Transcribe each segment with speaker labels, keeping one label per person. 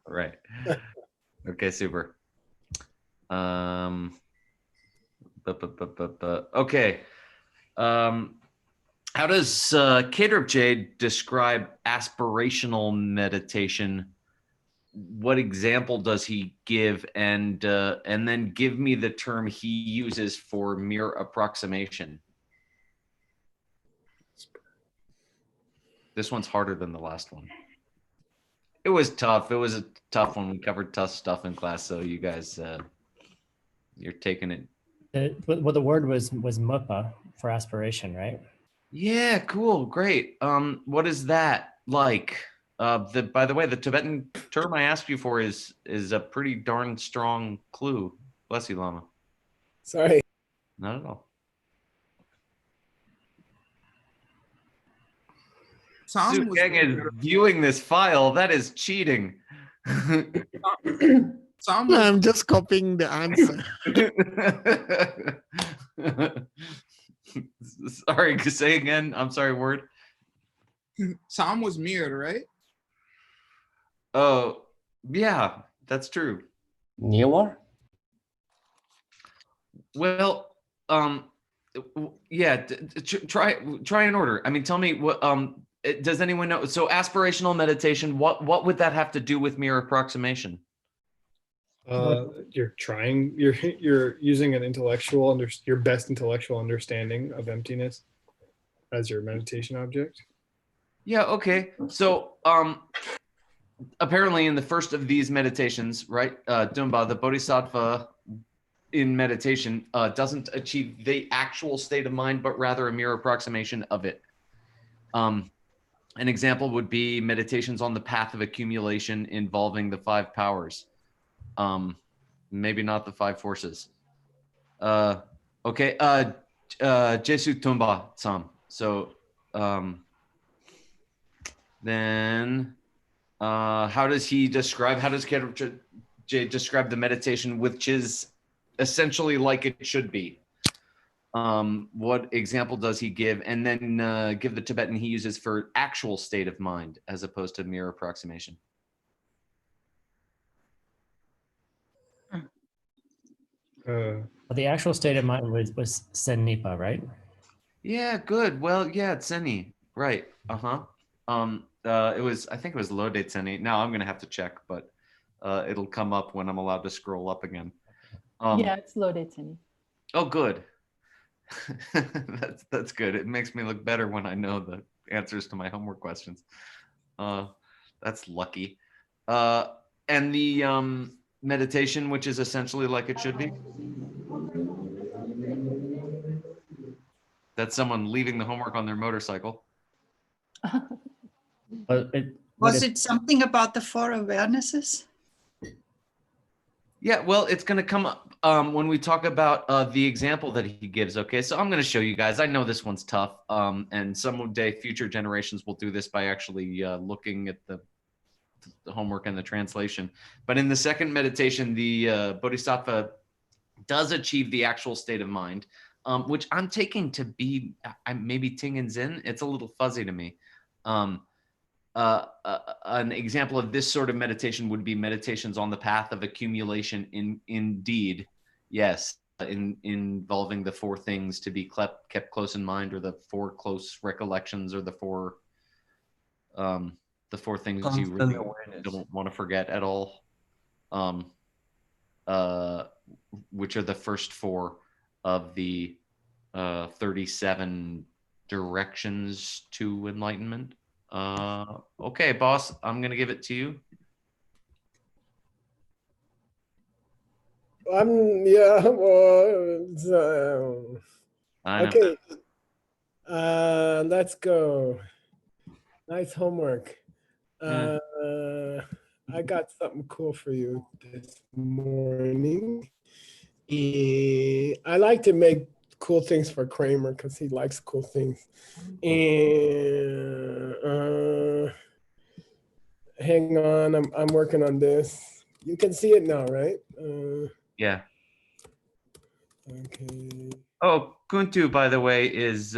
Speaker 1: Right. Okay, super. Okay. How does Kadrab Jade describe aspirational meditation? What example does he give, and then give me the term he uses for mere approximation? This one's harder than the last one. It was tough. It was a tough one. We covered tough stuff in class, so you guys, you're taking it.
Speaker 2: Well, the word was mupa for aspiration, right?
Speaker 1: Yeah, cool, great. What is that like? By the way, the Tibetan term I asked you for is a pretty darn strong clue. Bless you, Lama.
Speaker 3: Sorry.
Speaker 1: Not at all. Gang is viewing this file. That is cheating.
Speaker 3: I'm just copying the answer.
Speaker 1: Sorry, say again. I'm sorry, word.
Speaker 4: Sam was mirrored, right?
Speaker 1: Oh, yeah, that's true.
Speaker 5: Newer?
Speaker 1: Well, yeah, try in order. I mean, tell me what, does anyone know? So aspirational meditation, what would that have to do with mere approximation?
Speaker 6: You're using an your best intellectual understanding of emptiness as your meditation object.
Speaker 1: Yeah, okay. So apparently in the first of these meditations, right, Dumba, the Bodhisattva in meditation doesn't achieve the actual state of mind, but rather a mere approximation of it. An example would be meditations on the path of accumulation involving the 5 powers. Maybe not the 5 forces. Okay. Jesu Tumba Sam. So then how does Kadrab Jade describe the meditation, which is essentially like it should be? What example does he give? And then give the Tibetan he uses for actual state of mind as opposed to mere approximation.
Speaker 2: Well, the actual state of mind was Sennipa, right?
Speaker 1: Yeah, good. Well, yeah, Tseni. Right. Uh-huh. I think it was Lode Tseni. Now I'm gonna have to check, but it'll come up when I'm allowed to scroll up again.
Speaker 7: Yeah, it's Lode Tseni.
Speaker 1: Oh, good. That's good. It makes me look better when I know the answers to my homework questions. That's lucky. And the meditation, which is essentially like it should be. That's someone leaving the homework on their motorcycle.
Speaker 8: Was it something about the 4 awarenesses?
Speaker 1: Yeah, well, it's going to come up when we talk about the example that he gives. Okay, so I'm going to show you guys. I know this one's tough, and someday future generations will do this by actually looking at the homework and the translation. But in the second meditation, the Bodhisattva does achieve the actual state of mind, which I'm taking to be maybe Ting and Zen. It's a little fuzzy to me. An example of this sort of meditation would be meditations on the path of accumulation indeed. Yes, involving the 4 things to be kept close in mind, or the 4 close recollections, or the 4 things you really don't want to forget at all, which are the first 4 of the 37 directions to enlightenment. Okay, boss, I'm gonna give it to you.
Speaker 3: Yeah. Well, okay. Let's go. Nice homework. I got something cool for you this morning. I like to make cool things for Kramer because he likes cool things. And hang on, I'm working on this. You can see it now, right?
Speaker 1: Yeah.
Speaker 3: Okay.
Speaker 1: Oh, Kuntu, by the way, is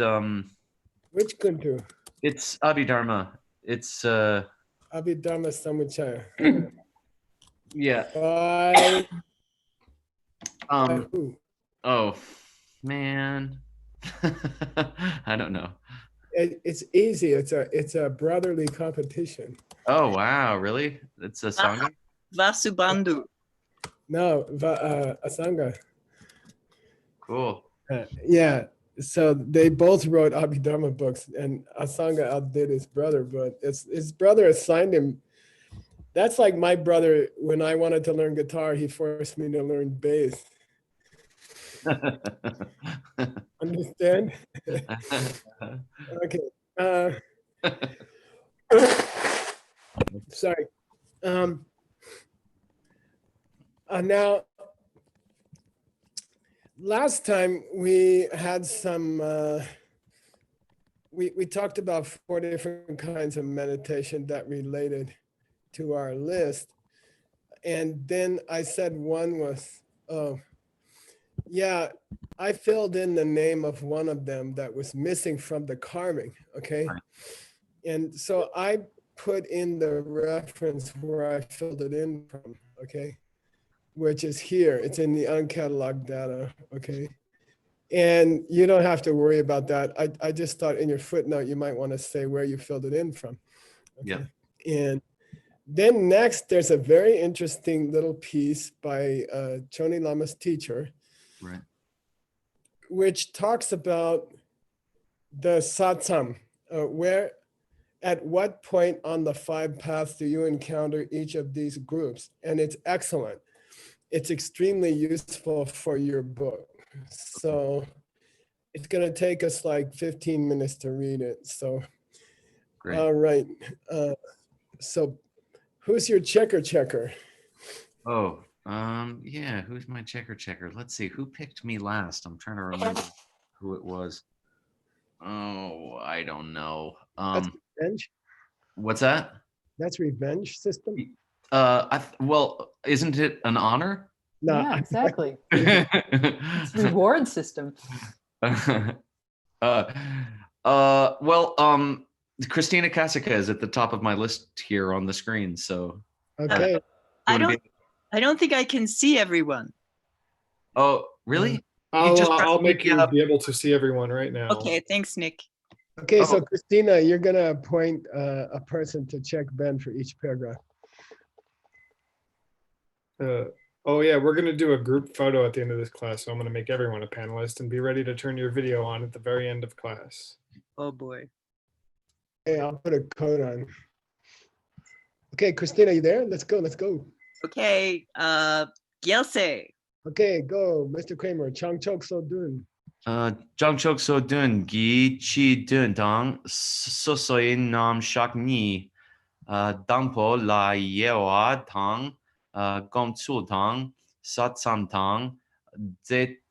Speaker 3: which Kuntu?
Speaker 1: It's Abhidharma. It's
Speaker 3: Abhidharma Samuchaya.
Speaker 1: Yeah.
Speaker 3: By who?
Speaker 1: Oh, man. I don't know.
Speaker 3: It's easy. It's a brotherly competition.
Speaker 1: Oh, wow. Really? It's a Sangha?
Speaker 8: Vasubandhu.
Speaker 3: No, Asanga.
Speaker 1: Cool.
Speaker 3: Yeah. So they both wrote Abhidharma books, and Asanga outdid his brother, but his brother assigned him. That's like my brother. When I wanted to learn guitar, he forced me to learn bass. Understand? Okay. Sorry. Now, last time we had some, we talked about 4 different kinds of meditation that related to our list. And then I said one was, oh, yeah, I filled in the name of one of them that was missing from the carving, okay?
Speaker 1: Right.
Speaker 3: And so I put in the reference where I filled it in from, okay? Which is here, it's in the uncatalogued data, okay? And you don't have to worry about that. I just thought in your footnote, you might want to say where you filled it in from. Okay?
Speaker 1: Yeah.
Speaker 3: And then next, there's a very interesting little piece by Choni Lama's teacher,
Speaker 1: Right.
Speaker 3: which talks about the satsam, where, at what point on the 5 paths do you encounter each of these groups? And it's excellent. It's extremely useful for your book. So it's gonna take us like 15 minutes to read it. So,
Speaker 1: Great.
Speaker 3: all right. So who's your checker?
Speaker 1: Oh, yeah. Who's my checker? Let's see. Who picked me last? I'm trying to remember who it was. Oh, I don't know.
Speaker 3: That's revenge.
Speaker 1: What's that?
Speaker 3: That's revenge system.
Speaker 1: Well, isn't it an honor?
Speaker 3: No,
Speaker 7: Yeah, exactly. It's reward system.
Speaker 1: Well, Christina Kasica is at the top of my list here on the screen. So,
Speaker 3: okay.
Speaker 8: I don't think I can see everyone.
Speaker 1: Oh, really?
Speaker 6: I'll make you be able to see everyone right now.
Speaker 8: Okay, thanks, Nick.
Speaker 3: Okay, so Christina, you're gonna appoint a person to check Ben for each paragraph.
Speaker 6: Oh yeah, we're gonna do a group photo at the end of this class, so I'm gonna make everyone a panelist and be ready to turn your video on at the very end of class.
Speaker 8: Oh boy.
Speaker 3: Okay, I'll put a code on. Okay, Christina, you there? Let's go.
Speaker 8: Okay, Gyelse.
Speaker 3: Okay, go, Mr. Kramer. Changchok So Dun.
Speaker 1: Jangchok So Dun Gi Chi Dun Dang Sosoin Nam Shak Ni Dangpo La Yewa Tang Gom Tsu Tang Satsam Tang Zet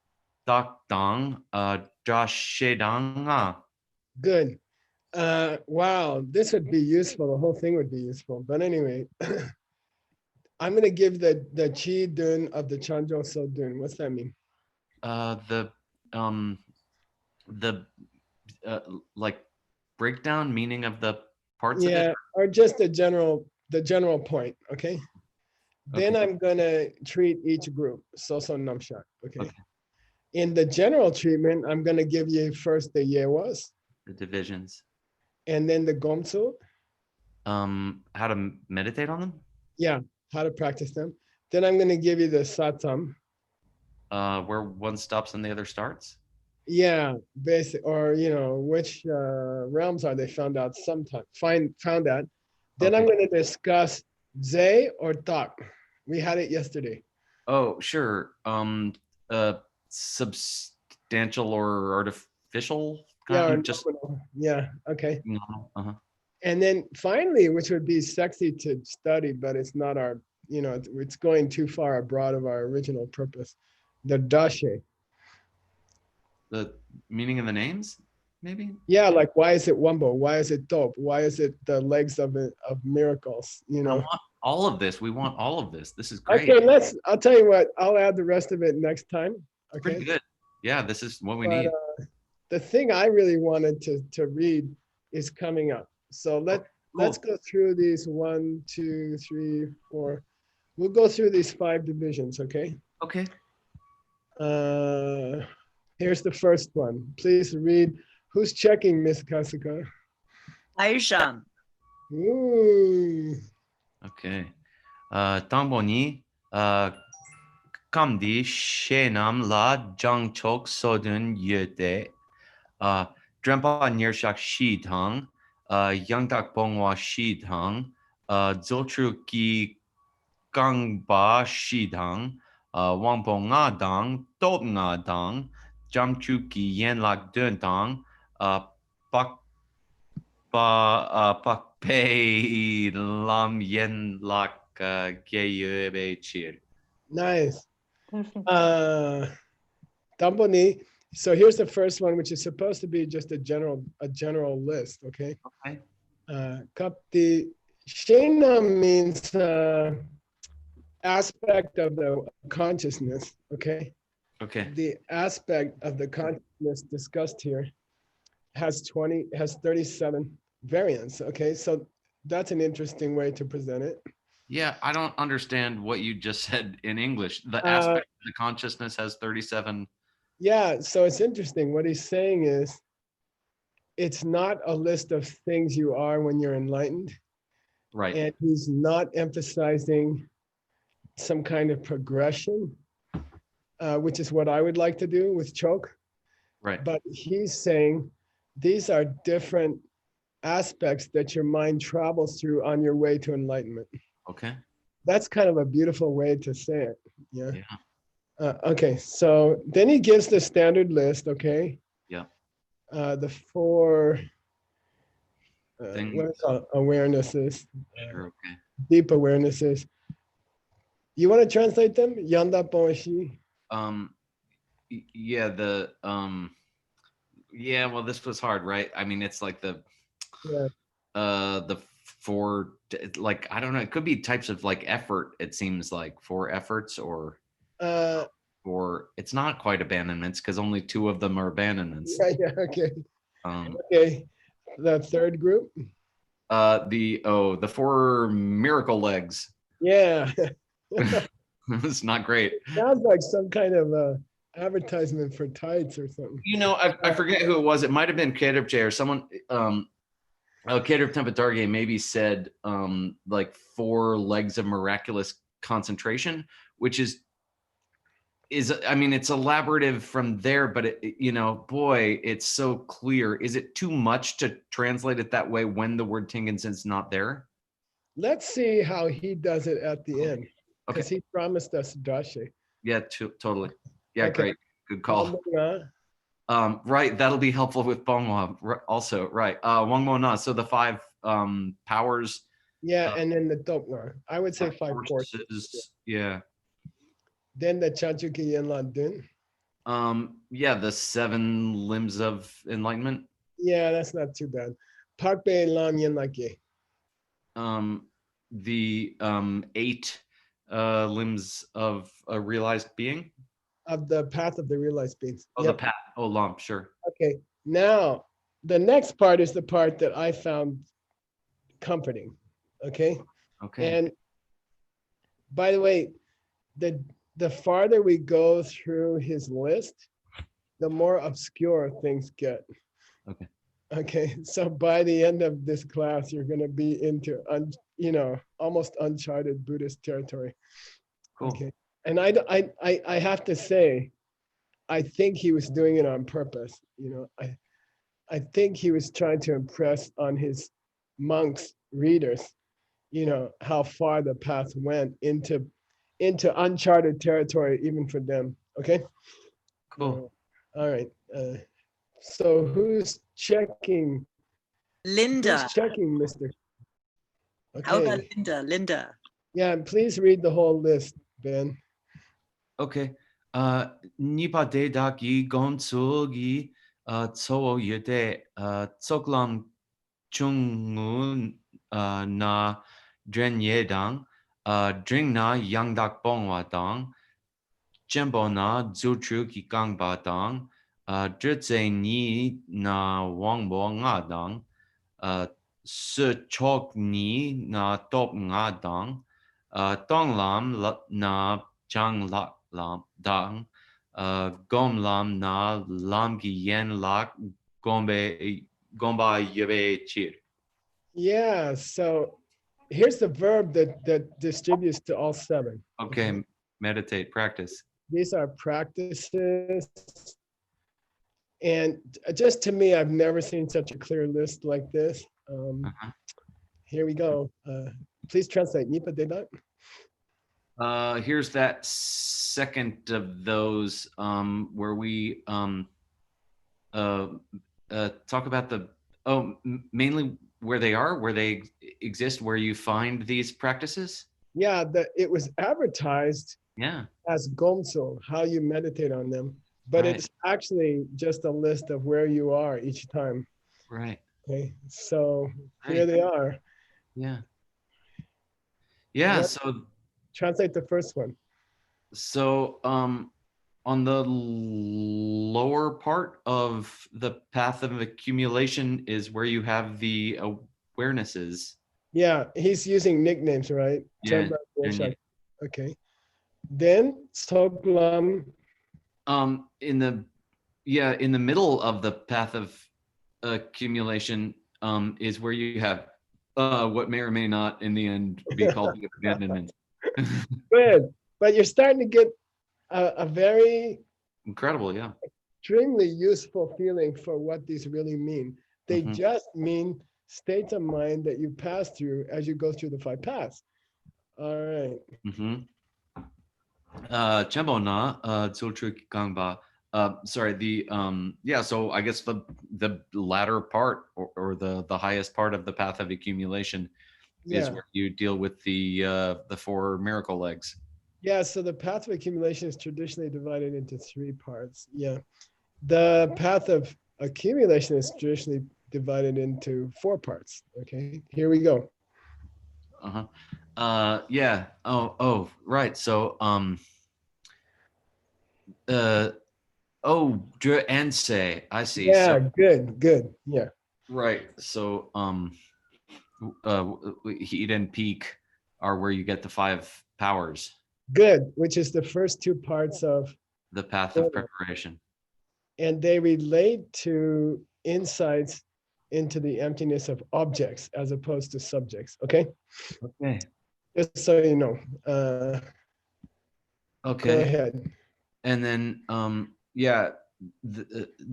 Speaker 1: Dak Tang Jashe Dang.
Speaker 3: Good. Wow, this would be useful. The whole thing would be useful. But anyway, I'm gonna give the Chi Dun of the Changchok So Dun. What's that mean?
Speaker 1: The like breakdown meaning of the parts of
Speaker 3: Yeah,
Speaker 1: it.
Speaker 3: or just the general point. Okay. Then
Speaker 1: Okay.
Speaker 3: I'm gonna treat each group. So Namshak. Okay.
Speaker 1: Okay.
Speaker 3: In the general treatment, I'm gonna give you first the Yewas,
Speaker 1: The divisions.
Speaker 3: and then the Gomsu.
Speaker 1: How to meditate on them.
Speaker 3: Yeah, how to practice them. Then I'm gonna give you the Satsam.
Speaker 1: Where one stops and the other starts.
Speaker 3: Yeah, basic, or which realms are they found out sometime. Found out. Then I'm
Speaker 1: Okay.
Speaker 3: gonna discuss Zay or Tak. We had it yesterday.
Speaker 1: Oh, sure. Substantial or artificial.
Speaker 3: Yeah, or
Speaker 1: Just
Speaker 3: nominal. Yeah, okay.
Speaker 1: uh-huh.
Speaker 3: And then finally, which would be sexy to study, but it's not our, it's going too far abroad of our original purpose. The Dashe.
Speaker 1: The meaning of the names, maybe.
Speaker 3: Yeah, like why is it Wumbo? Why is it Dope? Why is it the legs of miracles?
Speaker 1: I want all of this. We want all of this. This is great.
Speaker 3: Okay, I'll tell you what, I'll add the rest of it next time. Okay.
Speaker 1: Pretty good. Yeah, this is what we
Speaker 3: But,
Speaker 1: need.
Speaker 3: the thing I really wanted to read is coming up. So let's go through these 1, 2, 3, 4. We'll go through these 5 divisions, okay?
Speaker 1: Okay.
Speaker 3: Here's the first one. Please read. Who's checking, Miss Kasuka?
Speaker 8: Aishan.
Speaker 3: Ooh.
Speaker 1: Okay. Tamboni kamdi shenam la jangchok sodun yete. Drempa nirshak shidhang. Yangdak bongwa shidhang. Zotru ki gangba shidhang. Wangpo nga dang. Top nga dang. Jamchu ki yen lak dun dang. Pak pak pei lam yen lak geyebe chir.
Speaker 3: Nice.
Speaker 7: Perfect.
Speaker 3: Tamboni. So here's the first one, which is supposed to be just a general list, okay?
Speaker 1: Okay.
Speaker 3: Kapti Shena means aspect of the consciousness, okay?
Speaker 1: Okay.
Speaker 3: The aspect of the consciousness discussed here has 37 variants, okay? So that's an interesting way to present it.
Speaker 1: Yeah, I don't understand what you just said in English. The aspect of the consciousness has 37.
Speaker 3: Yeah, so it's interesting. What he's saying is, it's not a list of things you are when you're enlightened.
Speaker 1: Right.
Speaker 3: And he's not emphasizing some kind of progression, which is what I would like to do with Choke.
Speaker 1: Right.
Speaker 3: But he's saying these are different aspects that your mind travels through on your way to enlightenment.
Speaker 1: Okay.
Speaker 3: That's kind of a beautiful way to say it. Yeah.
Speaker 1: Yeah.
Speaker 3: Okay, so then he gives the standard list, okay?
Speaker 1: Yeah.
Speaker 3: The 4
Speaker 1: Things.
Speaker 3: what is it, awarenesses,
Speaker 1: Sure. Okay.
Speaker 3: deep awarenesses. You want to translate them? Yanda Poishi.
Speaker 1: Yeah, yeah, well, this was hard, right? I mean, it's like the 4, like, I don't know, it could be types of like effort, it seems like 4 efforts or it's not quite abandonments because only 2 of them are abandonments.
Speaker 3: Yeah, okay.
Speaker 1: Um,
Speaker 3: Okay, the third group.
Speaker 1: the 4 miracle legs.
Speaker 3: Yeah.
Speaker 1: It's not great.
Speaker 3: Sounds like some kind of advertisement for tights or something.
Speaker 1: You know, I forget who it was. It might have been Kedrip or someone. Kedrip Tempatarge maybe said like 4 legs of miraculous concentration, which is I mean, it's elaborative from there, but you know, boy, it's so clear. Is it too much to translate it that way when the word Tingensen's not there?
Speaker 3: Let's see how he does it at the end, because
Speaker 1: Okay.
Speaker 3: he promised us Dashi.
Speaker 1: Yeah, totally. Yeah,
Speaker 3: Okay.
Speaker 1: great. Good call.
Speaker 3: Wangmo
Speaker 1: Right, that'll be helpful with Bonghua also, right. Wangmo Na, so the 5 powers.
Speaker 3: yeah, and then the Topnar. I would say 5 forces.
Speaker 1: Forces. Yeah.
Speaker 3: Then the Chanchuki Yenlan Dun.
Speaker 1: Yeah, the 7 limbs of enlightenment.
Speaker 3: Yeah, that's not too bad. Pakpe Lam Yenlake.
Speaker 1: The 8 limbs of a realized being.
Speaker 3: Of the path of the realized beings.
Speaker 1: Oh,
Speaker 3: Yep.
Speaker 1: the path. Oh, lump, sure.
Speaker 3: Okay, now the next part is the part that I found comforting. Okay.
Speaker 1: Okay.
Speaker 3: And by the way, the farther we go through his list, the more obscure things get.
Speaker 1: Okay.
Speaker 3: Okay. So by the end of this class, you're going to be into, almost uncharted Buddhist territory.
Speaker 1: Cool.
Speaker 3: Okay. And I have to say, I think he was doing it on purpose. I think he was trying to impress on his monks readers, how far the path went into uncharted territory, even for them. Okay.
Speaker 1: Cool.
Speaker 3: All right. So who's checking?
Speaker 8: Linda.
Speaker 3: Who's checking, Mister?
Speaker 8: How about
Speaker 3: Okay.
Speaker 8: Linda? Linda.
Speaker 3: Yeah, and please read the whole list, Ben.
Speaker 1: Okay. Nipa de daki gonsugi tso yede tsoklam chungun na dren yedang dring na yangdak bongwa dang jembo na zutru ki gangba dang dritze ni na wangbo nga dang se chok ni na top nga dang tong lam na chang lam dang gom lam na lam gi yen lak gomba yebe chir.
Speaker 3: Yeah, so here's the verb that distributes to all seven.
Speaker 1: Okay, meditate, practice.
Speaker 3: These are practices. And just to me, I've never seen such a clear list like this. Here we go. Please translate. Nipa Dedak.
Speaker 1: Here's that second of those where we talk about the mainly where they exist, where you find these practices.
Speaker 3: Yeah, it was advertised
Speaker 1: Yeah.
Speaker 3: as Gomso, how you meditate on them, but
Speaker 1: Right.
Speaker 3: it's actually just a list of where you are each time.
Speaker 1: Right.
Speaker 3: Okay, so here
Speaker 1: Right.
Speaker 3: they are.
Speaker 1: Yeah. Yeah.
Speaker 3: What-
Speaker 1: So
Speaker 3: Translate the first one.
Speaker 1: on the lower part of the path of accumulation is where you have the awarenesses.
Speaker 3: Yeah, he's using nicknames, right?
Speaker 1: Yeah,
Speaker 3: Chamba,
Speaker 1: yeah.
Speaker 3: Boshak. Okay. Then Soklam.
Speaker 1: In the middle of the path of accumulation is where you have what may or may not in the end be called the abandonment.
Speaker 3: Good, but you're starting to get a very
Speaker 1: Incredible, yeah.
Speaker 3: extremely useful feeling for what these really mean. They
Speaker 1: Mhm.
Speaker 3: just mean states of mind that you pass through as you go through the five paths. All right.
Speaker 1: Chembo na Zultru Gangba. Sorry, so I guess the latter part or the highest part of the path of accumulation is
Speaker 3: Yeah.
Speaker 1: where you deal with the four miracle legs.
Speaker 3: Yeah. So the path of accumulation is traditionally divided into three parts. Yeah. The path of accumulation is traditionally divided into four parts. Okay. Here we go.
Speaker 1: Yeah. Oh, right. So and say, I see.
Speaker 3: Yeah.
Speaker 1: So,
Speaker 3: Good. Yeah.
Speaker 1: right. So heat and peak are where you get the five powers.
Speaker 3: Good. Which is the first two parts of,
Speaker 1: The path of preparation.
Speaker 3: and they relate to insights into the emptiness of objects as opposed to subjects. Okay.
Speaker 1: Okay.
Speaker 3: Just so you know.
Speaker 1: Okay.
Speaker 3: Go ahead.
Speaker 1: And then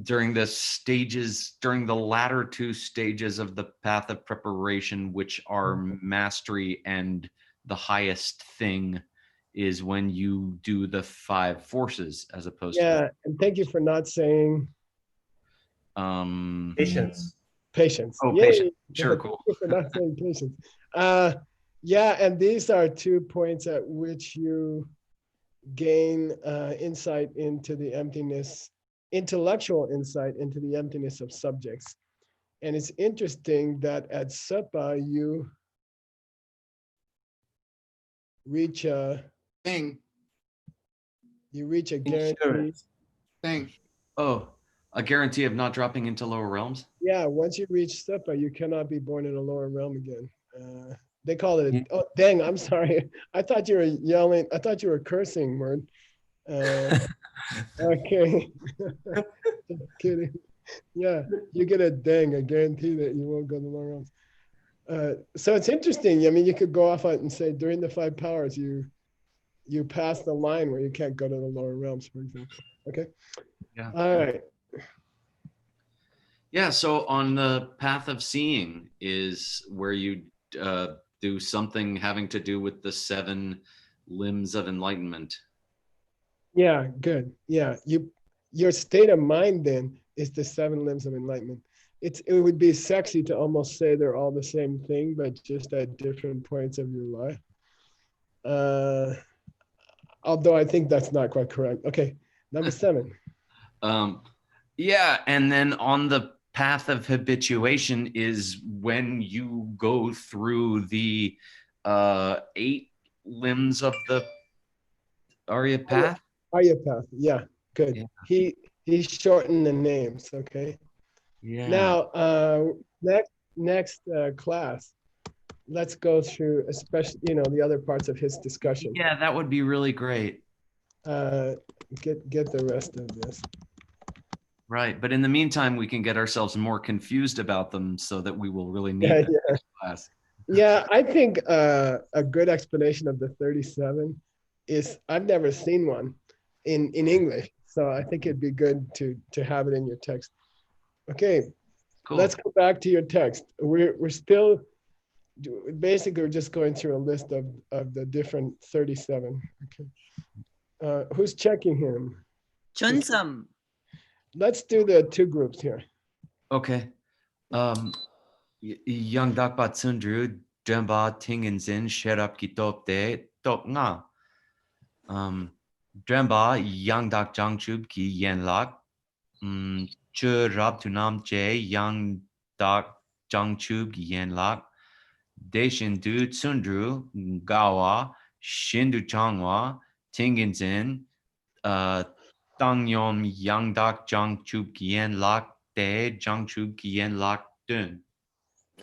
Speaker 1: during the latter two stages of the path of preparation, which are mastery and the highest thing, is when you do the five forces as opposed
Speaker 3: Yeah, and thank you for not saying
Speaker 1: to
Speaker 5: Patience.
Speaker 3: patience.
Speaker 1: Oh,
Speaker 3: Yay.
Speaker 1: patience. Sure, cool.
Speaker 3: Thank you for not saying patience. Yeah, and these are 2 points at which you gain insight into the emptiness, intellectual insight into the emptiness of subjects. And it's interesting that at Sepa, you reach a
Speaker 4: Thing.
Speaker 3: guarantee.
Speaker 5: Insurance.
Speaker 4: Thing.
Speaker 1: Oh, a guarantee of not dropping into lower realms?
Speaker 3: Yeah, once you reach Sepa, you cannot be born in a lower realm again. They call it, oh, dang, I'm sorry. I thought you were yelling. I thought you were cursing, word. Okay. Just kidding. Yeah, you get a dang, I guarantee that you won't go to lower realms. So it's interesting. I mean, you could go off on it and say during the five powers, you pass the line where you can't go to the lower realms, for example. Okay.
Speaker 1: Yeah.
Speaker 3: All right.
Speaker 1: Yeah, so on the path of seeing is where you do something having to do with the 7 limbs of enlightenment.
Speaker 3: Yeah, good. Yeah, your state of mind then is the 7 limbs of enlightenment. It would be sexy to almost say they're all the same thing, but just at different points of your life. Although I think that's not quite correct. Okay, number 7.
Speaker 1: Yeah, and then on the path of habituation is when you go through the 8 limbs of the Arya path.
Speaker 3: Arya path. Yeah, good.
Speaker 1: Yeah.
Speaker 3: He shortened the names. Okay.
Speaker 1: Yeah.
Speaker 3: Now, next next class, let's go through, especially, the other parts of his discussion.
Speaker 1: Yeah, that would be really great.
Speaker 3: Get the rest of this.
Speaker 1: Right. But in the meantime, we can get ourselves more confused about them so that we will really need
Speaker 3: Yeah,
Speaker 1: that
Speaker 3: yeah.
Speaker 1: next class.
Speaker 3: Yeah, I think a good explanation of the 37 is, I've never seen one in English, so I think it'd be good to have it in your text. Okay,
Speaker 1: Cool.
Speaker 3: let's go back to your text. We're still basically we're just going through a list of the different 37. Okay, who's checking him?
Speaker 8: Chunsum.
Speaker 3: Let's do the two groups here.
Speaker 1: Okay. Young Dak Bat Sundru, Dremba Tinginzin, Sherap Kitop De, Tok Nga. Dremba, Young Dak Jangchub Ki Yen Lak, Churab Tunam J, Young Dak Jangchub Ki Yen Lak, Deshin Du Tsundru, Gawa, Shindu Changwa, Tinginzin, Tangyom Yang Dak Jangchub Ki Yen Lak, De Jangchub Ki Yen Lak Dun.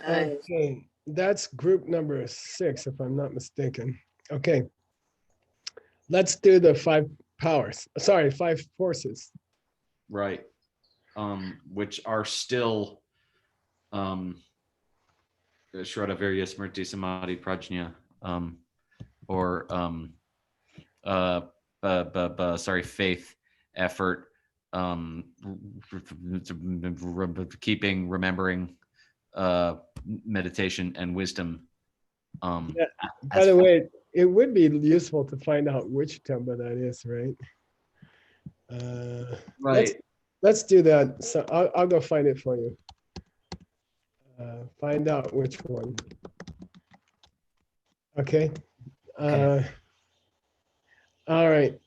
Speaker 3: Okay, that's group number 6, if I'm not mistaken. Okay, let's do the 5 powers. Sorry, 5 forces.
Speaker 1: Right. Which are still Shraddha Virya Smriti Samadhi Prajna, or sorry, faith, effort, keeping, remembering, meditation, and wisdom.
Speaker 3: Yeah, by the way, it would be useful to find out which temple that is, right?
Speaker 1: Right.
Speaker 3: Let's do that. So I'll go find it for you. Find out which one. Okay.
Speaker 1: Okay.
Speaker 3: All right.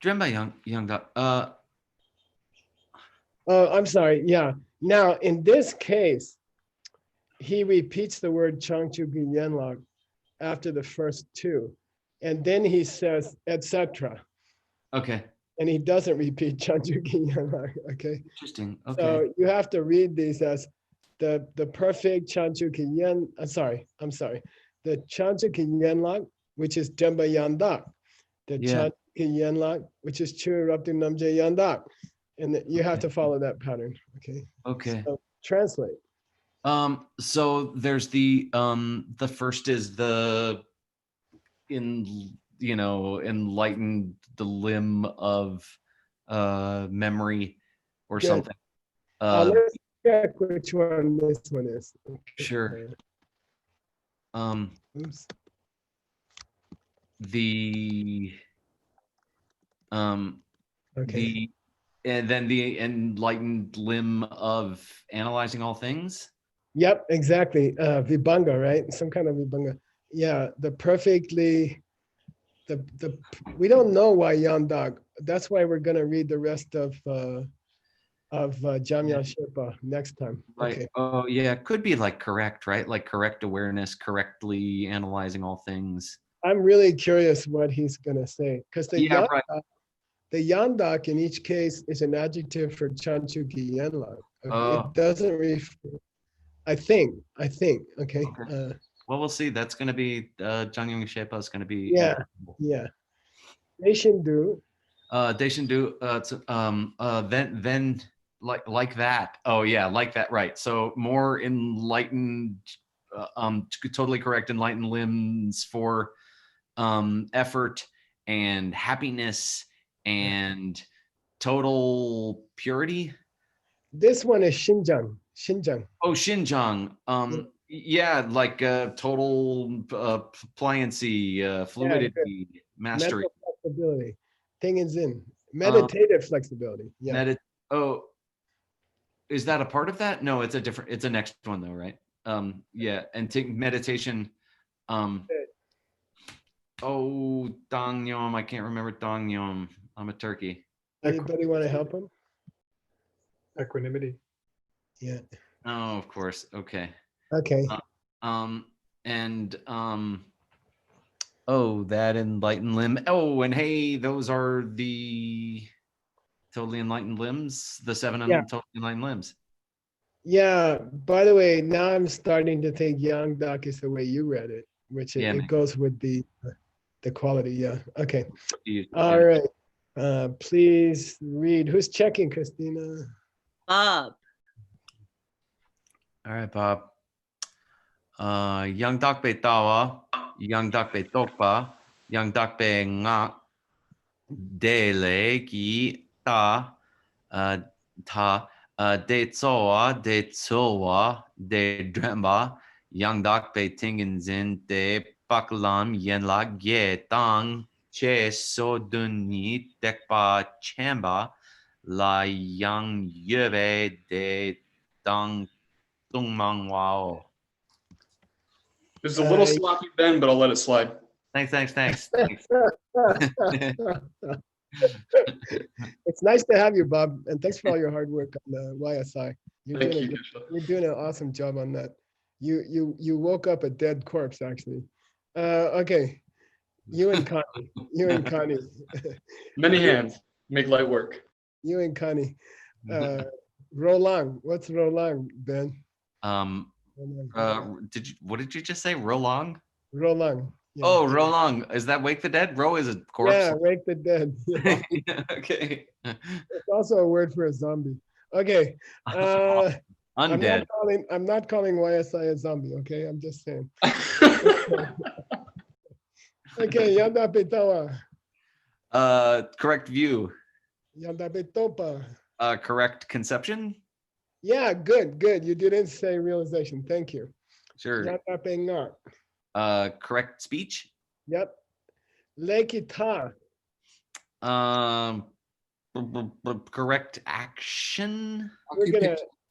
Speaker 1: Dremba Young Dak.
Speaker 3: Oh, I'm sorry. Yeah. Now, in this case, he repeats the word Changchugi Yenlog after the first 2. And then he says, etc.
Speaker 1: Okay.
Speaker 3: And he doesn't repeat Changchugi Yenlog. Okay.
Speaker 1: Interesting. Okay.
Speaker 3: So you have to read these as the perfect Chanchuki Yen. I'm sorry. The Chanchuki Yenlog, which is Jemba Yandak. The
Speaker 1: Yeah.
Speaker 3: Chanchuki Yenlog, which is Churupti Namje Yandak. And you have to follow that pattern. Okay.
Speaker 1: Okay.
Speaker 3: So translate.
Speaker 1: So there's the first is the enlightened the limb of memory or
Speaker 3: Good.
Speaker 1: something.
Speaker 3: Let's check which one this one is. Okay.
Speaker 1: Sure.
Speaker 3: Oops.
Speaker 1: The
Speaker 3: Okay.
Speaker 1: and then the enlightened limb of analyzing all things.
Speaker 3: Yep, exactly. Vibhanga, right? Some kind of Vibhanga. Yeah, the perfectly, we don't know why Yandag. That's why we're gonna read the rest of Jamyang Sherpa next time.
Speaker 1: Right.
Speaker 3: Okay.
Speaker 1: Oh yeah, could be like correct, right? Like correct awareness, correctly analyzing all things.
Speaker 3: I'm really curious what he's gonna say, because the
Speaker 1: Yeah, right.
Speaker 3: Yandak in each case is an adjective for Chanchuki Yenlag.
Speaker 1: Oh.
Speaker 3: It doesn't refer. I think. Okay.
Speaker 1: Okay. Well, we'll see. That's going to be Jangyong Shepa is going to be.
Speaker 3: Yeah. Deshindu.
Speaker 1: Deshindu. Then like that. Oh yeah, like that. Right. So more enlightened. Totally correct. Enlightened limbs for effort and happiness and total purity.
Speaker 3: This one is Xinjiang.
Speaker 1: Oh, Xinjiang. Yeah, like total pliancy, fluidity, mastery.
Speaker 3: Mental flexibility. Thing is in meditative flexibility. Yeah.
Speaker 1: Is that a part of that? No, it's a next one though, right? Yeah, and meditation. Dangyom. I can't remember Dangyom. I'm a turkey.
Speaker 3: Anybody want to help him?
Speaker 6: Equanimity.
Speaker 3: Yeah.
Speaker 1: Oh, of course. Okay.
Speaker 3: Okay.
Speaker 1: That enlightened limb. Oh, and hey, those are the Totally enlightened limbs, the seven
Speaker 3: Yeah.
Speaker 1: totally enlightened limbs.
Speaker 3: Yeah. By the way, now I'm starting to think Yang Dak is the way you read it, which
Speaker 1: Yeah,
Speaker 3: it
Speaker 1: man.
Speaker 3: goes with the quality. Yeah. Okay.
Speaker 1: You-
Speaker 3: All right. Please read. Who's checking, Christina?
Speaker 5: Bob.
Speaker 1: All right, Bob. Yang dak be tawa, yang dak be tokpa, yang dak be ngak, de le gi ta, ta, de tsoa, de tsoa, de dremba, yang dak be tingen zin de baklam yen la ge tang, che so duni dekpa chamba, la yang yebe de dang tung mang wao.
Speaker 9: There's a little sloppy bend, but I'll let it slide.
Speaker 1: Thanks.
Speaker 3: It's nice to have you, Bob, and thanks for all your hard work on the YSI.
Speaker 9: Thank you. Geshe.
Speaker 3: You're doing an awesome job on that. You woke up a dead corpse, actually. Okay, you and Connie,
Speaker 9: Many hands make light work.
Speaker 3: you and Connie. Roland, what's Roland, Ben?
Speaker 1: What did you just say? Rolong?
Speaker 3: Roland. Yeah.
Speaker 1: Oh, Rolong. Is that Wake the Dead? Ro is a corpse.
Speaker 3: Yeah, wake the dead.
Speaker 1: Okay.
Speaker 3: It's also a word for a zombie. Okay.
Speaker 1: Undead.
Speaker 3: I'm not calling YSI a zombie, okay? I'm just saying. Okay, Yanda Petawa.
Speaker 1: Correct view.
Speaker 3: Yanda Petopa.
Speaker 1: Correct conception.
Speaker 3: Yeah, good. You didn't say realization. Thank you.
Speaker 1: Sure.
Speaker 3: Yanda Penga.
Speaker 1: Correct speech.
Speaker 3: Yep. Lekita.
Speaker 1: Correct action.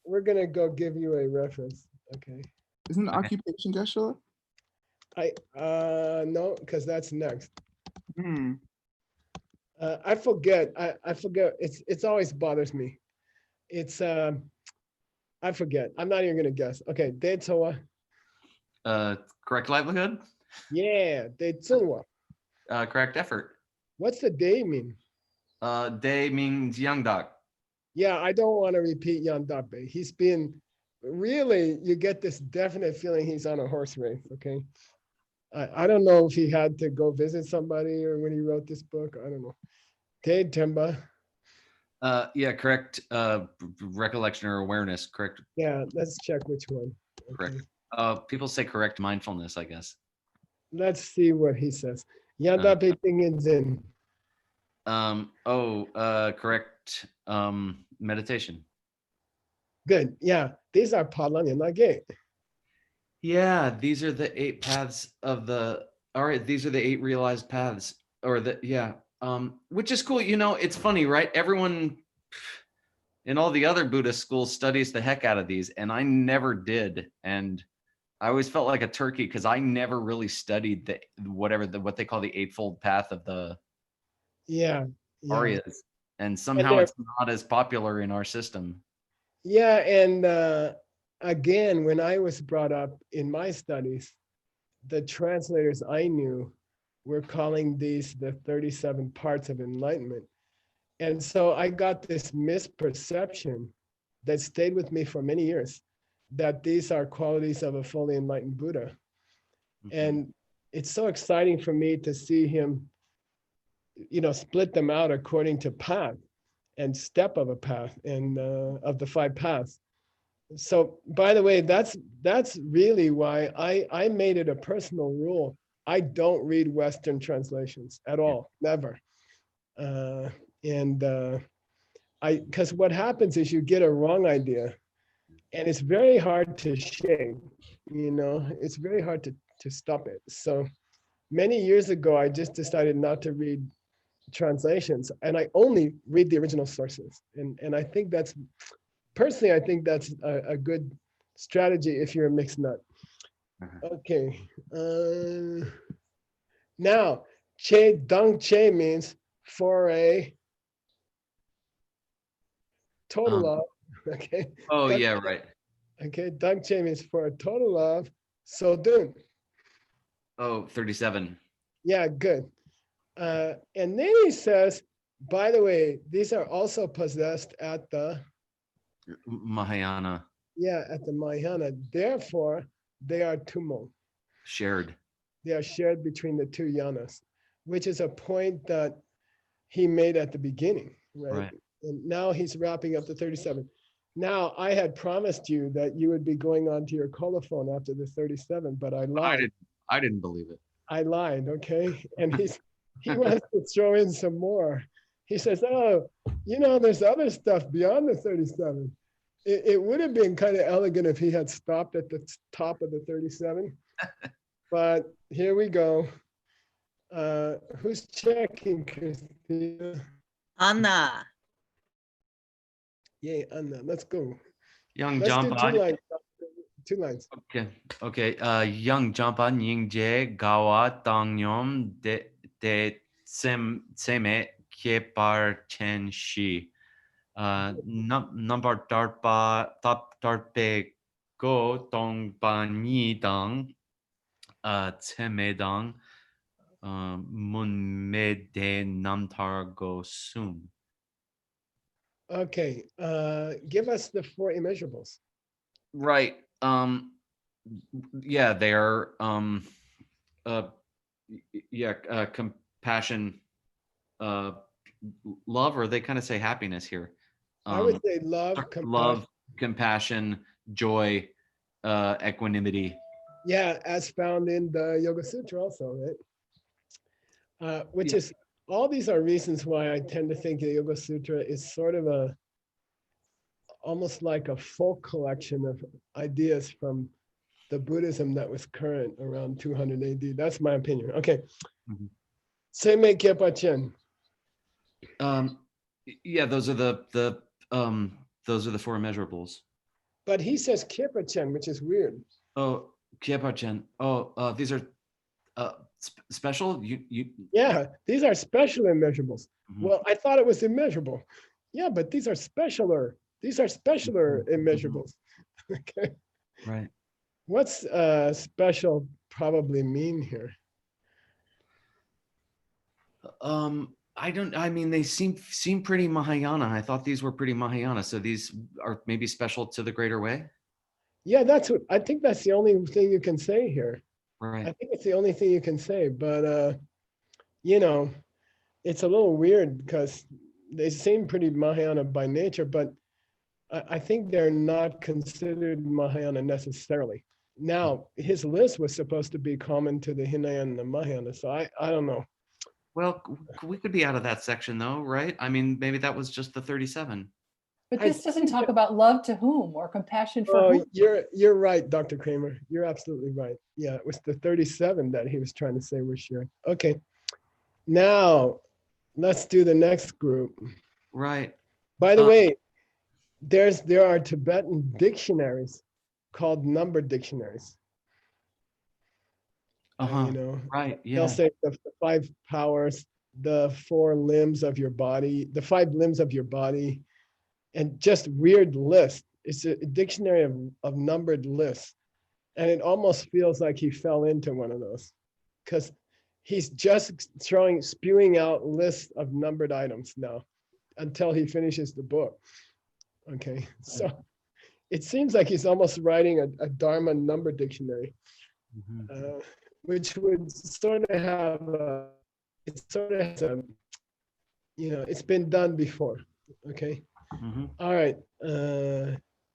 Speaker 3: We're gonna go give you a reference. Okay.
Speaker 4: Isn't occupation, Geshe?
Speaker 3: No, because that's next.
Speaker 4: Hmm.
Speaker 3: I forget. I forget. It's always bothers me. It's I forget. I'm not even gonna guess. Okay, Detoa.
Speaker 1: Correct livelihood.
Speaker 3: Yeah, Detoa.
Speaker 1: Correct effort.
Speaker 3: What's the day mean?
Speaker 1: Day means young doc.
Speaker 3: Yeah, I don't want to repeat Yandape. He's been really, you get this definite feeling he's on a horse race. Okay. I don't know if he had to go visit somebody or when he wrote this book. I don't know. Te Temba.
Speaker 1: Yeah, correct. Recollection or awareness. Correct.
Speaker 3: Yeah, let's check which one. Okay.
Speaker 1: Correct. People say correct mindfulness, I guess.
Speaker 3: Let's see what he says. Yandape Tingin.
Speaker 1: Correct. Meditation.
Speaker 3: Good. Yeah, these are Palan and Nage.
Speaker 1: Yeah, these are the 8 paths of the. All right, these are the 8 realized paths, or the which is cool. You know, it's funny, right? Everyone in all the other Buddhist schools studies the heck out of these, and I never did, and I always felt like a turkey because I never really studied what they call the Eightfold Path of the Aryas, and somehow it's not as popular in our system.
Speaker 3: Yeah, and again, when I was brought up in my studies, the translators I knew were calling these the 37 parts of enlightenment. And so I got this misperception that stayed with me for many years, that these are qualities of a fully enlightened Buddha.
Speaker 1: Mm-hmm.
Speaker 3: And it's so exciting for me to see him, split them out according to path and step of a path and of the 5 paths. So by the way, that's really why I made it a personal rule. I don't read Western translations at all, never. Because what happens is you get a wrong idea and it's very hard to shake, it's very hard to stop it. So many years ago, I just decided not to read translations and I only read the original sources. And I think that's, personally, I think that's a good strategy if you're a mixed nut. Okay. Now, che dang che means for a total of, okay.
Speaker 1: Oh, yeah, right.
Speaker 3: Okay, dang che means for a total of so dun.
Speaker 1: Oh, 37.
Speaker 3: Yeah, good. And then he says, By the way, these are also possessed at the
Speaker 1: Mahayana
Speaker 3: Mahayana. Therefore, they are tumo.
Speaker 1: shared.
Speaker 3: They are shared between the two yanas, which is a point that he made at the beginning, right?
Speaker 1: Right.
Speaker 3: And now he's wrapping up the 37. Now, I had promised you that you would be going on to your colophon after the 37, but I lied.
Speaker 1: I didn't believe it.
Speaker 3: I lied, okay? And he wants to throw in some more. He says, oh, there's other stuff beyond the 37. It would have been kind of elegant if he had stopped at the top of the 37. But here we go. Who's checking, Christina?
Speaker 5: Anna.
Speaker 3: Yay, Anna, let's go.
Speaker 1: Young
Speaker 3: Let's do
Speaker 1: Jampa.
Speaker 3: two lines.
Speaker 1: Okay. Young Jampa Nyingje Gawa Tangyom de Seme Kepar Chen Shi. Number Darpe Go Dong Ban Yi Dang Tseme Dang Mun Me De Namtar Go Sum.
Speaker 3: Okay, give us the 4 immeasurables.
Speaker 1: Right. Yeah, they are compassion, love, or they kind of say happiness here.
Speaker 3: I would say love,
Speaker 1: compassion, joy, equanimity.
Speaker 3: Yeah, as found in the Yoga Sutra also, right? Which is, all these are reasons why I tend to think the Yoga Sutra is sort of almost like a folk collection of ideas from the Buddhism that was current around 200 AD. That's my opinion. Okay. Seme Khepa Chen.
Speaker 1: Yeah, those are the 4 immeasurables.
Speaker 3: But he says Khepa Chen, which is weird.
Speaker 1: Oh, Khepa Chen. Oh, these are special.
Speaker 3: Yeah, these are special immeasurables.
Speaker 1: Mhm.
Speaker 3: Well, I thought it was immeasurable. Yeah, but these are specialer. These are specialer immeasurables. Okay.
Speaker 1: Right.
Speaker 3: What's special probably mean here?
Speaker 1: I mean, they seem pretty Mahayana. I thought these were pretty Mahayana. So these are maybe special to the greater way.
Speaker 3: Yeah, I think that's the only thing you can say here.
Speaker 1: Right.
Speaker 3: I think it's the only thing you can say, but it's a little weird because they seem pretty Mahayana by nature, but I think they're not considered Mahayana necessarily. Now, his list was supposed to be common to the Hinayana and the Mahayana, so I don't know.
Speaker 1: Well, we could be out of that section though, right? I mean, maybe that was just the 37.
Speaker 7: But this doesn't talk about love to whom or compassion for whom.
Speaker 3: You're right, Dr. Kramer. You're absolutely right. Yeah, it was the 37 that he was trying to say we're sharing. Okay, now let's do the next group.
Speaker 1: Right.
Speaker 3: By the way, there are Tibetan dictionaries called number dictionaries.
Speaker 1: Right. Yeah.
Speaker 3: They'll say the 5 powers, the 4 limbs of your body, the 5 limbs of your body, and just weird lists. It's a dictionary of numbered lists. And it almost feels like he fell into one of those because he's just spewing out lists of numbered items now until he finishes the book. Okay, so it seems like he's almost writing a Dharma number dictionary, which would sort of have it's been done before. Okay. All right.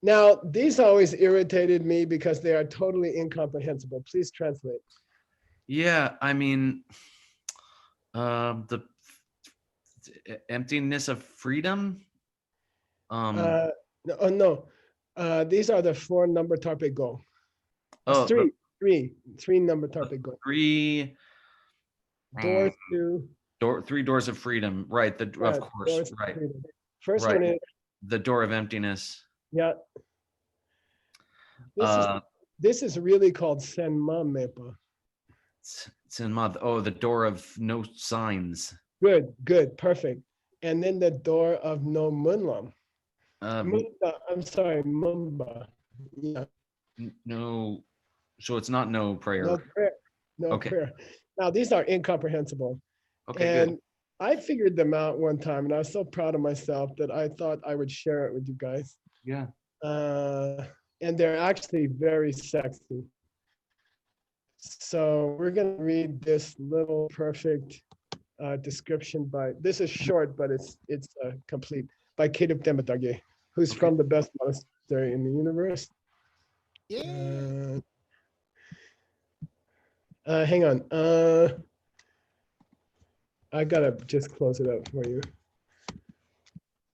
Speaker 3: Now, these always irritated me because they are totally incomprehensible. Please translate.
Speaker 1: Yeah, I mean, the emptiness of freedom.
Speaker 3: No. These are the 4 number tarpe go.
Speaker 1: Oh,
Speaker 3: Three number tarpe go.
Speaker 1: 3
Speaker 3: doors to
Speaker 1: 3 doors of freedom. Right. Of course. Right.
Speaker 3: First one is
Speaker 1: the door of emptiness.
Speaker 3: Yeah. This is really called Senma Mepa.
Speaker 1: Senma. Oh, the door of no signs.
Speaker 3: Good, perfect. And then the door of no Munlam. I'm sorry, Mumba. Yeah.
Speaker 1: No, so it's not no prayer.
Speaker 3: No prayer. No prayer. Now these are incomprehensible.
Speaker 1: Okay,
Speaker 3: and
Speaker 1: good.
Speaker 3: I figured them out one time, and I was so proud of myself that I thought I would share it with you guys.
Speaker 1: Yeah.
Speaker 3: And they're actually very sexy. So we're going to read this little perfect description by, this is short, but it's complete, by Kate Demetage, who's from the best monastery in the universe.
Speaker 4: Yeah.
Speaker 3: Hang on. I gotta just close it up for you.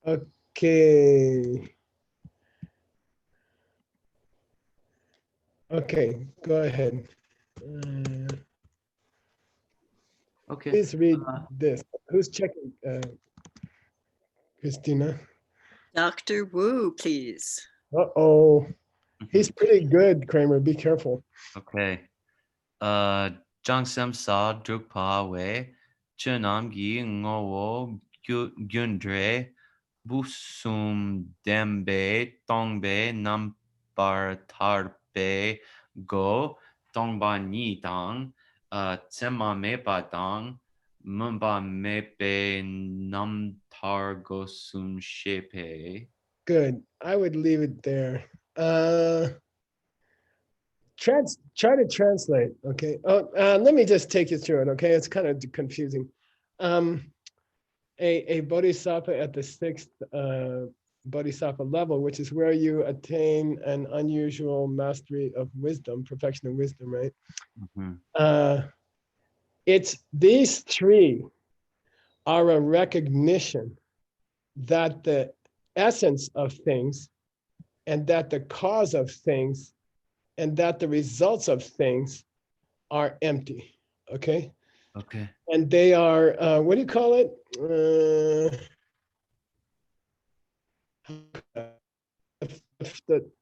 Speaker 3: Okay. Okay, go ahead.
Speaker 1: Okay.
Speaker 3: Please read this. Who's checking? Christina.
Speaker 8: Dr. Wu, please.
Speaker 3: Uh-oh. He's pretty good, Kramer. Be careful.
Speaker 1: Okay. Jangsem sa drukpa we chenam gi ngowo gyundre busum dembe tongbe nambar tarbe go tongba ni dang tsema mepa dang mumba mepe namtar go sun shepe.
Speaker 3: Good. I would leave it there. Try to translate. Okay. Oh, let me just take you through it. Okay. It's kind of confusing. A bodhisattva at the 6th bodhisattva level, which is where you attain an unusual mastery of wisdom, perfection of wisdom, right? It's these 3 are a recognition that the essence of things and that the cause of things and that the results of things are empty, okay?
Speaker 1: Okay.
Speaker 3: And they are, what do you call it?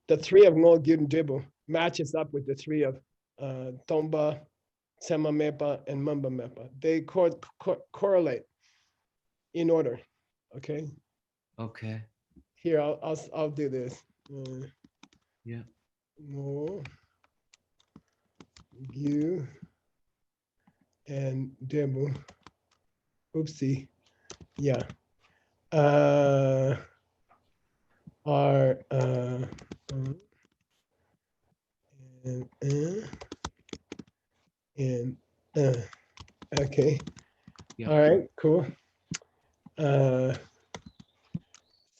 Speaker 3: The 3 of Ngol Gyuden Dribu matches up with the 3 of Tomba, Sema Mepa, and Mumba Mepa. They correlate in order, okay?
Speaker 1: Okay.
Speaker 3: Here, I'll do this.
Speaker 1: Yeah.
Speaker 3: Ngol, Gyu, and Dribu. Oopsie. Yeah. Are and okay.
Speaker 1: Yeah.
Speaker 3: All right, cool.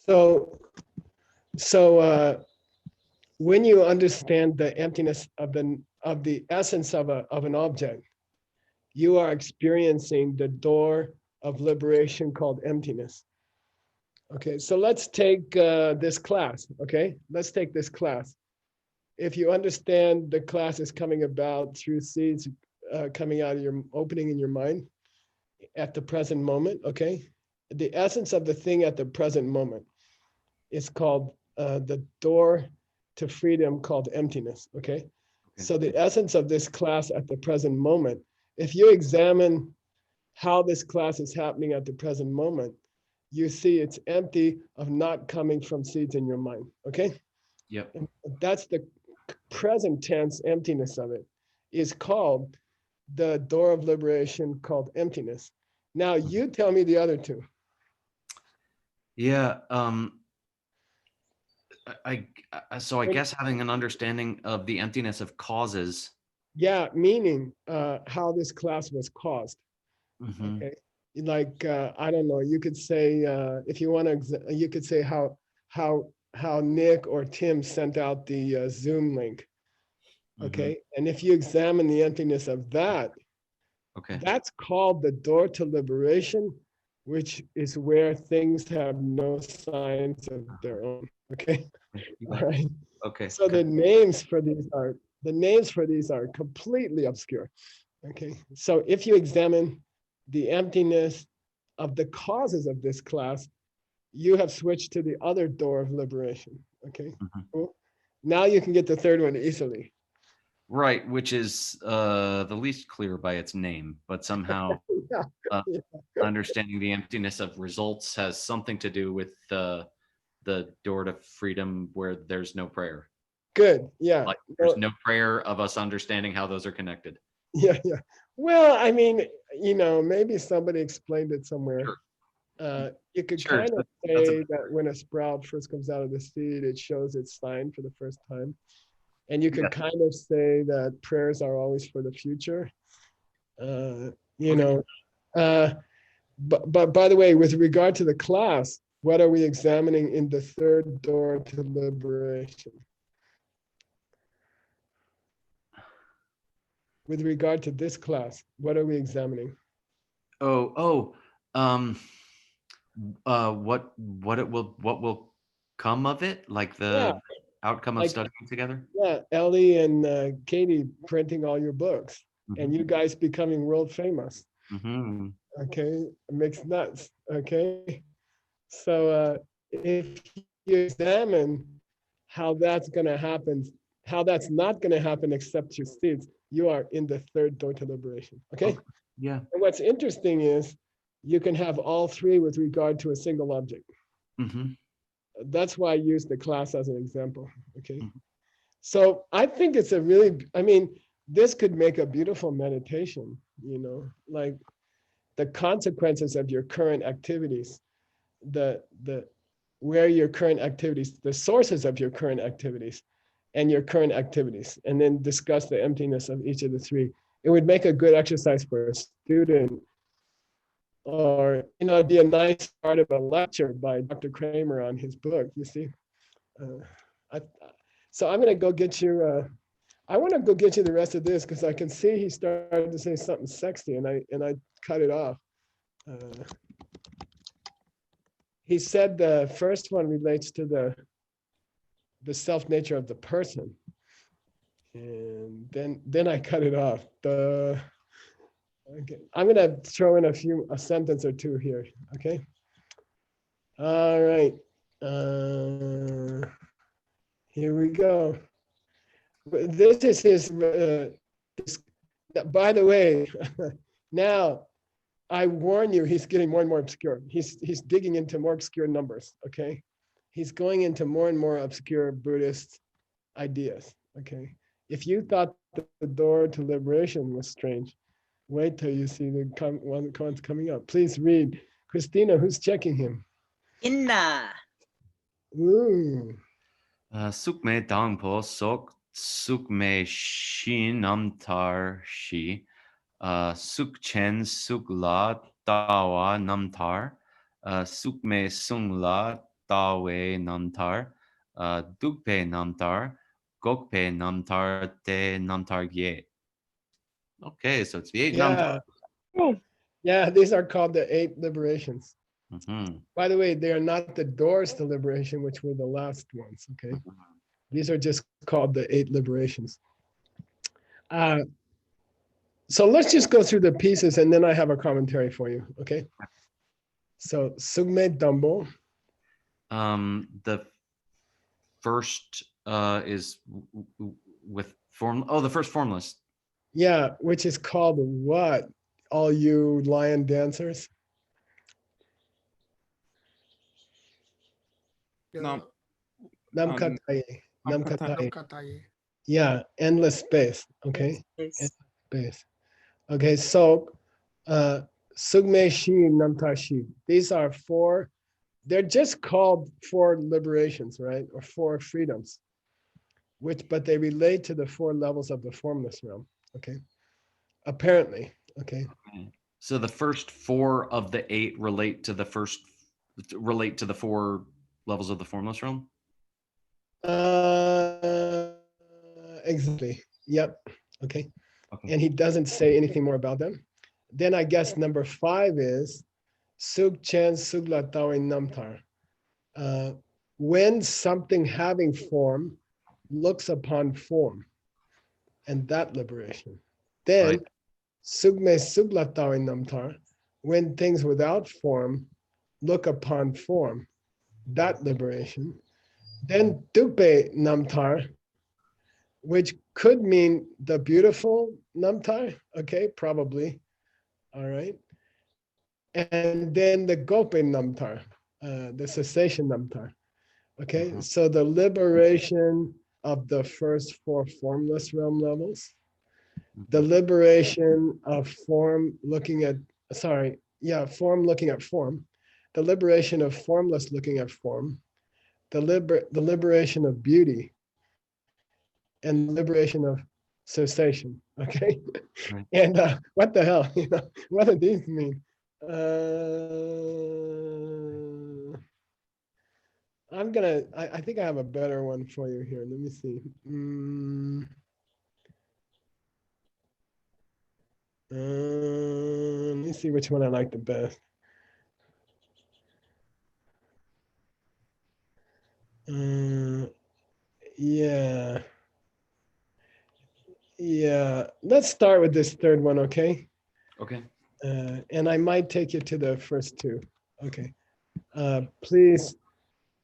Speaker 3: So when you understand the emptiness of the essence of an object, you are experiencing the door of liberation called emptiness. Okay, so let's take this class. Okay, let's take this class. If you understand the class is coming about through seeds coming out of your opening in your mind at the present moment, okay? The essence of the thing at the present moment is called the door to freedom called emptiness, okay? So the essence of this class at the present moment, if you examine how this class is happening at the present moment, you see it's empty of not coming from seeds in your mind, okay?
Speaker 1: Yep.
Speaker 3: And that's the present tense emptiness of it, is called the door of liberation called emptiness. Now you tell me the other 2.
Speaker 1: Yeah. So I guess having an understanding of the emptiness of causes.
Speaker 3: Yeah, meaning how this class was caused.
Speaker 1: Mhm.
Speaker 3: Okay, like I don't know. You could say if you want to, you could say how Nick or Tim sent out the Zoom link. Okay, and if you examine the emptiness of that,
Speaker 1: Okay.
Speaker 3: that's called the door to liberation, which is where things have no signs of their own. Okay, all right.
Speaker 1: Okay.
Speaker 3: So the names for these are completely obscure. Okay, so if you examine the emptiness of the causes of this class, you have switched to the other door of liberation. Okay, cool. Now you can get the 3rd one easily.
Speaker 1: Right, which is the least clear by its name, but somehow understanding the emptiness of results has something to do with the door to freedom where there's no prayer.
Speaker 3: Good, yeah.
Speaker 1: Like there's no prayer of us understanding how those are connected.
Speaker 3: Yeah, yeah. Well, I mean, maybe somebody explained it somewhere.
Speaker 1: Sure.
Speaker 3: You could
Speaker 1: Sure,
Speaker 3: kind of
Speaker 1: that's
Speaker 3: say that when a sprout first comes out of the seed, it shows its sign for the first time. And you could
Speaker 1: Yeah.
Speaker 3: kind of say that prayers are always for the future. You
Speaker 1: Okay.
Speaker 3: know, but by the way, with regard to the class, what are we examining in the third door to liberation? With regard to this class, what are we examining?
Speaker 1: What will come of it? Like
Speaker 3: Yeah,
Speaker 1: the outcome of
Speaker 3: like
Speaker 1: studying together?
Speaker 3: yeah, Ellie and Katie printing all your books, and
Speaker 1: Mhm.
Speaker 3: you guys becoming world famous.
Speaker 1: Mhm.
Speaker 3: Okay, it makes nuts. Okay, so if you examine how that's going to happen, how that's not going to happen except your seeds, you are in the third door to liberation. Okay.
Speaker 1: Okay. Yeah.
Speaker 3: And what's interesting is you can have all three with regard to a single object.
Speaker 1: Hmm.
Speaker 3: That's why I use the class as an example. Okay.
Speaker 1: Mhm.
Speaker 3: So I think it's a really, I mean, this could make a beautiful meditation, like the consequences of your current activities, the where your current activities, the sources of your current activities and your current activities, and then discuss the emptiness of each of the three. It would make a good exercise for a student, or it'd be a nice part of a lecture by Dr. Kramer on his book, you see. I, so I'm gonna go get you, I wanna go get you the rest of this because I can see he started to say something sexy and I cut it off. He said the first one relates to the self nature of the person. And then I cut it off. Okay. I'm gonna throw in a sentence or two here. Okay. All right. Here we go. This is his. By the way, now I warn you, he's getting more and more obscure. He's digging into more obscure numbers. Okay. He's going into more and more obscure Buddhist ideas. Okay. If you thought the door to liberation was strange, wait till you see the one coming up. Please read. Christina, who's checking him?
Speaker 5: Inna.
Speaker 3: Ooh.
Speaker 1: Sukme dangpo sok sukme shin namtar shi sukchen sukla dawa namtar sukme sungla dawe namtar dukpe namtar gokpe namtar te namtar ye. Okay, so it's the 8
Speaker 3: Yeah.
Speaker 1: namtar.
Speaker 3: Yeah, these are called the 8 liberations.
Speaker 1: Mhm.
Speaker 3: By the way, they are not the doors to liberation, which were the last ones. Okay. These are just called the 8 liberations. So let's just go through the pieces and then I have a commentary for you. Okay. So Sugme Dambo.
Speaker 1: The first is with form. Oh, the first formless.
Speaker 3: Yeah, which is called what? All you lion dancers? Namkataye. Namkataye.
Speaker 4: Namkataye.
Speaker 3: Yeah, endless space. Okay.
Speaker 5: Yes.
Speaker 3: Space. Okay, so Sugme Shi Namtashi. These are 4, they're just called 4 liberations, right? Or 4 freedoms, but they relate to the 4 levels of the formless realm. Okay. Apparently. Okay.
Speaker 1: So the first 4 of the 8 relate to the 4 levels of the formless realm.
Speaker 3: Exactly. Yep. Okay.
Speaker 1: Okay.
Speaker 3: And he doesn't say anything more about them. Then I guess number 5 is Sug Chen Sugla Tawe Namtar. When something having form looks upon form, and that liberation. Then
Speaker 1: Right.
Speaker 3: Sugme Sugla Tawe Namtar, when things without form look upon form, that liberation. Then Dupe Namtar, which could mean the beautiful Namtar, okay, probably, all right. And then the Gope Namtar, the cessation Namtar, okay.
Speaker 1: Mhm.
Speaker 3: So the liberation of the first 4 formless realm levels, the liberation of form looking at, form looking at form, the liberation of formless looking at form, the liberation of beauty, and the liberation of cessation. Okay.
Speaker 1: Right.
Speaker 3: And what the hell, what do these mean? I think I have a better one for you here. Let me see. Let me see which one I like the best. Yeah. Let's start with this third one, okay?
Speaker 1: Okay.
Speaker 3: And I might take you to the first two. Okay. Please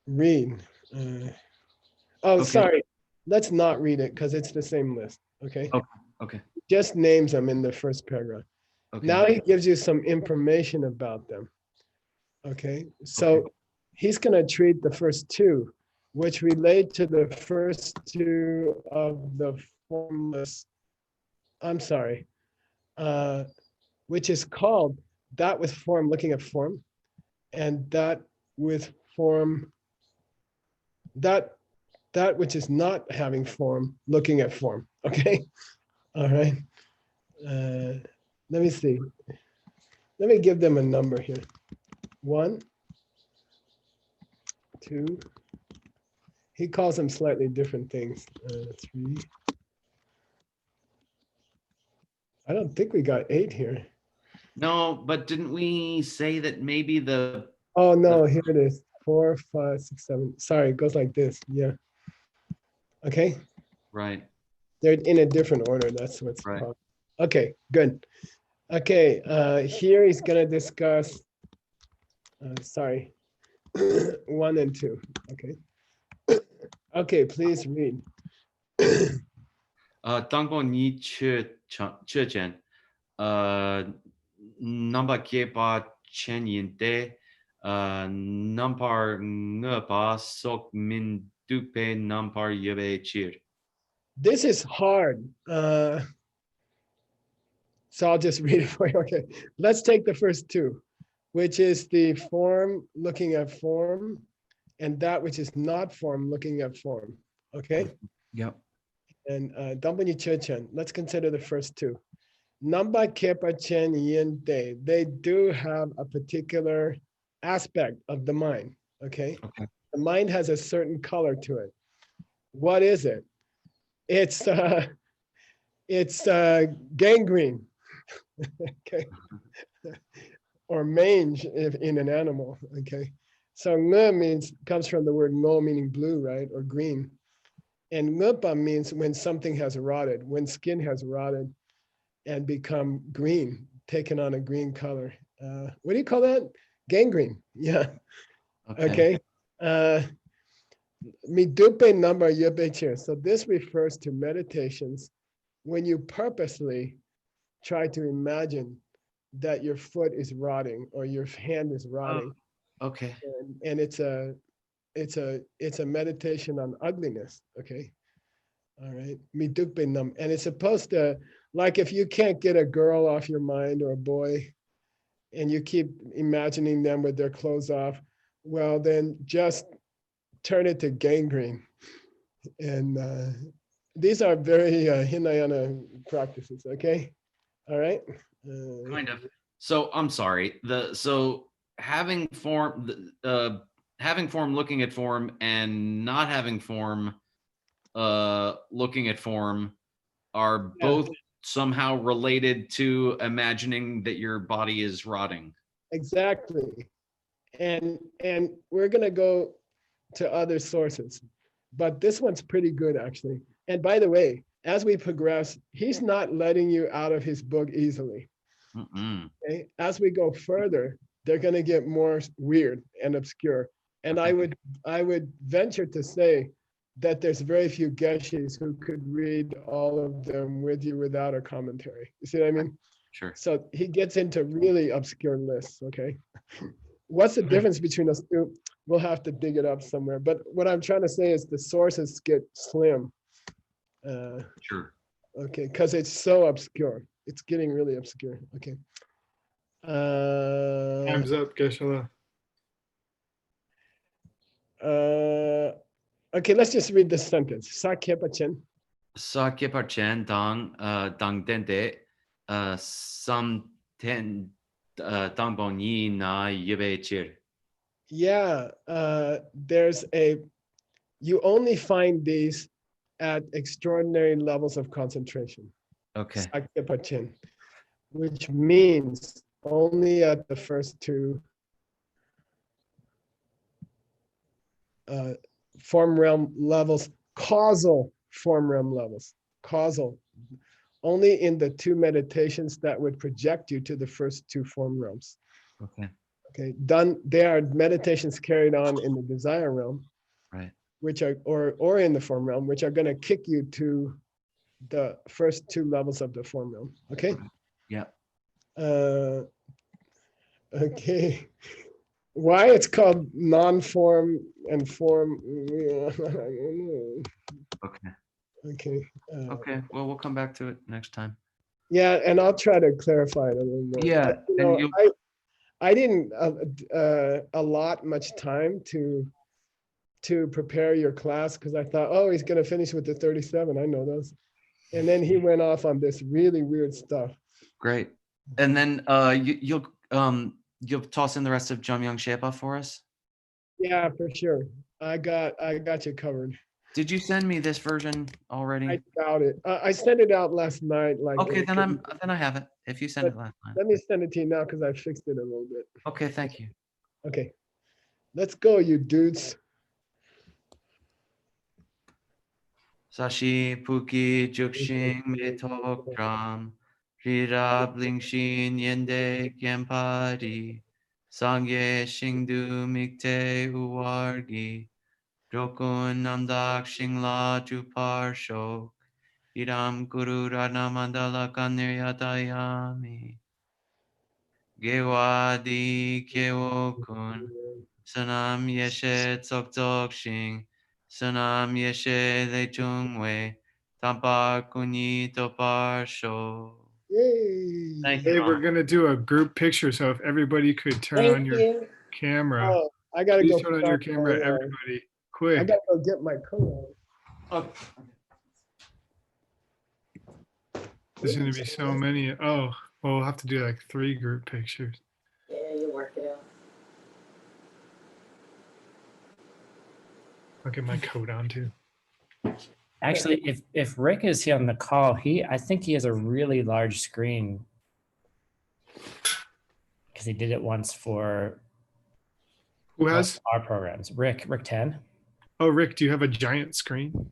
Speaker 3: read.
Speaker 1: Okay.
Speaker 3: Sorry. Let's not read it because it's the same list. Okay.
Speaker 1: Okay.
Speaker 3: Just names them in the first paragraph.
Speaker 1: Okay.
Speaker 3: Now he gives you some information about them. Okay. So
Speaker 1: Okay.
Speaker 3: he's going to treat the first two, which relate to the first two of the formless. I'm sorry. Which is called that with form looking at form, and that with form, that which is not having form looking at form. Okay. All right. Let me see. Let me give them a number here. 1, 2. He calls them slightly different things. 3. I don't think we got 8 here.
Speaker 1: No, but didn't we say that maybe the
Speaker 3: Oh no, here it is. 4, 5, 6, 7. Sorry, it goes like this. Yeah. Okay.
Speaker 1: right?
Speaker 3: They're in a different order. That's what's
Speaker 1: Right.
Speaker 3: called. Okay, good. Okay, here he's gonna discuss. Sorry, 1 and 2. Okay. Okay, please read.
Speaker 1: 当过你确诊number 8 chen yin de number 9 sok min dupe number yebe chir.
Speaker 3: This is hard. So I'll just read it for you. Okay, let's take the first two, which is the form looking at form, and that which is not form looking at form. Okay.
Speaker 1: Yep.
Speaker 3: And Dambani Chechen, let's consider the first two. Namba Kepa Chen Yin De, they do have a particular aspect of the mind. Okay.
Speaker 1: Okay.
Speaker 3: The mind has a certain color to it. What is it? It's gangrene. Okay. Or mange if in an animal. Okay. So nge comes from the word ngo, meaning blue, right? Or green. And ngepa means when something has rotted, when skin has rotted and become green, taken on a green color. What do you call that? Gangrene. Yeah. Okay. Midupe number yebeche. So this refers to meditations when you purposely try to imagine that your foot is rotting or your hand is rotting.
Speaker 1: Okay.
Speaker 3: And it's a meditation on ugliness. Okay. All right. Midukpe num. And it's supposed to, like if you can't get a girl off your mind or a boy, and you keep imagining them with their clothes off, well, then just turn it to gangrene. And these are very Hinayana practices. Okay. All right.
Speaker 1: Kind of. So I'm sorry. So having form looking at form and not having form looking at form are both somehow related to imagining that your body is rotting.
Speaker 3: Exactly. And we're gonna go to other sources, but this one's pretty good actually. And by the way, as we progress, he's not letting you out of his book easily. Okay? As we go further, they're going to get more weird and obscure. And
Speaker 1: Okay.
Speaker 3: I would venture to say that there's very few geshes who could read all of them with you without a commentary. You see what I mean?
Speaker 1: Sure.
Speaker 3: So he gets into really obscure lists. Okay. What's the difference between us two? We'll have to dig it up somewhere. But what I'm trying to say is the sources get slim.
Speaker 1: Sure.
Speaker 3: Okay, because it's so obscure. It's getting really obscure. Okay.
Speaker 6: Time's up, Geshe-la.
Speaker 3: Okay, let's just read this sentence. Sakyepa-chen.
Speaker 1: Sakyepa-chen dang dende sam ten dangbo ni na yebe chir.
Speaker 3: Yeah, you only find these at extraordinary levels of concentration.
Speaker 1: Okay.
Speaker 3: Sakyepa-chen, which means only at the first two form realm levels, causal form realm levels, causal. Only in the two meditations that would project you to the first two form realms.
Speaker 1: Okay.
Speaker 3: Okay, done. There are meditations carried on in the desire realm,
Speaker 1: Right.
Speaker 3: which are or in the form realm, which are going to kick you to the first two levels of the form realm. Okay.
Speaker 1: Yeah.
Speaker 3: Okay. Why it's called non-form and form?
Speaker 1: Okay.
Speaker 3: Okay.
Speaker 1: Okay. Well, we'll come back to it next time.
Speaker 3: Yeah, and I'll try to clarify it a little more.
Speaker 1: Yeah,
Speaker 3: You
Speaker 1: and
Speaker 3: know, I didn't allot much time to prepare your class because I thought, oh, he's going to finish with the 37. I know those. And then he went off on this really weird stuff.
Speaker 1: Great. And then you'll toss in the rest of Jamyang Shepa for us.
Speaker 3: Yeah, for sure. I got you covered.
Speaker 1: Did you send me this version already?
Speaker 3: I doubt it. I sent it out last night. Like
Speaker 1: Okay, then I have it. If you sent it last night.
Speaker 3: Let me send it to you now because I fixed it a little bit.
Speaker 1: Okay, thank you.
Speaker 3: Okay, let's go, you dudes.
Speaker 1: Sashi Puki Jukshin Metok Dram Rira Blingshin Yende Gyempari Sangye Shingdu Mikte Uwargi Rokun Namdak Shingla Jupar Shok Idam Guru Radhamandala Kaniryatayami Gewadi Kewokun Sanam Yeshe Tsok Shing Sanam Yeshe Lechungwe Tampar Kunyi Topar Sho.
Speaker 3: Yay!
Speaker 1: Thank
Speaker 6: Hey,
Speaker 1: you.
Speaker 6: we're gonna do a group picture, so if everybody could turn on your camera.
Speaker 3: Oh, I gotta
Speaker 6: Please
Speaker 3: go.
Speaker 6: turn on your
Speaker 3: start
Speaker 6: camera,
Speaker 3: my,
Speaker 6: everybody,
Speaker 3: I
Speaker 6: quick.
Speaker 3: gotta go get my coat.
Speaker 6: There's gonna be so many. Oh, well, we'll have to do like 3 group pictures.
Speaker 7: Yeah, you work it out.
Speaker 6: I'll get my coat on too.
Speaker 2: Actually, if Rick is here on the call, I think he has a really large screen because he did it once for
Speaker 6: Who has?
Speaker 2: our programs. Rick 10.
Speaker 6: Oh, Rick, do you have a giant screen?